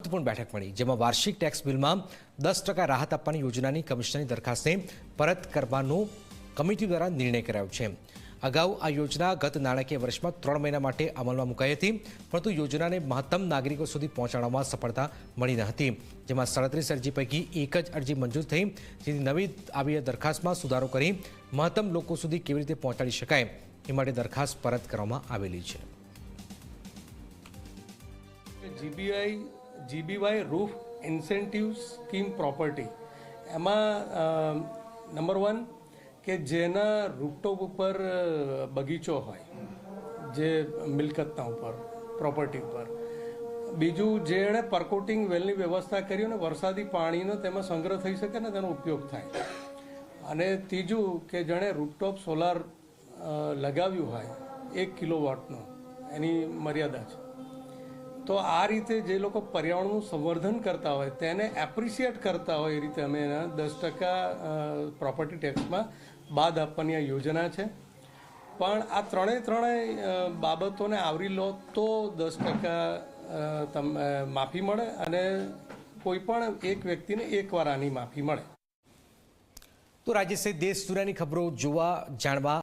મહત્વપૂર્ણ બેઠક મળી, જેમાં વાર્ષિક ટેક્સ બિલમાં 10% રાહત આપવાની યોજનાની કમિશનની દરખાસ્તને પરત કરવાનો કમિટી દ્વારા નિર્ણય કરાયો છે। અગાઉ આ યોજના ગત નાણાકીય વર્ષમાં 3 મહિના માટે અમલમાં મુકાઈ હતી, પરંતુ યોજનાને મહત્તમ નાગરિકો સુધી પહોંચાડવામાં સફળતા મળી ન હતી, જેમાં 37 અરજી પૈકી એક જ અરજી મંજૂર થઈ, જેથી નવી આવી દરખાસ્તમાં સુધારો કરી મહત્તમ લોકો સુધી કેવી રીતે પહોંચાડી શકાય એ માટે દરખાસ્ત પરત કરવામાં આવેલી છે। જીબીવાય રૂફ ઇન્સેન્ટિવ સ્કીમ પ્રોપર્ટી એમાં નંબર 1 કે જેના રૂફટોપ ઉપર બગીચો હોય, જે મિલકતના ઉપર પ્રોપર્ટી ઉપર, બીજું જેણે પરકોટિંગ વેલની વ્યવસ્થા કરી ને વરસાદી પાણીનો તેમાં સંગ્રહ થઈ શકે ને તેનો ઉપયોગ થાય, અને ત્રીજું કે જેણે રૂફટોપ સોલાર લગાવ્યું હોય 1 કિલોવોટનો એની મર્યાદા છે। તો આ રીતે જે લોકો પર્યાવરણનું સંવર્ધન કરતા હોય તેને એપ્રિશિએટ કરતા હોય એ રીતે અમે એના 10% પ્રોપર્ટી ટેક્સમાં બાદ આપવાની આ યોજના છે। પણ આ ત્રણેય બાબતોને આવરી લો તો 10% માફી મળે અને કોઈ પણ એક વ્યક્તિને એકવાર આની માફી મળે। તો રાજ્ય સહિત દેશ દુનિયાની ખબરો જોવા જાણવા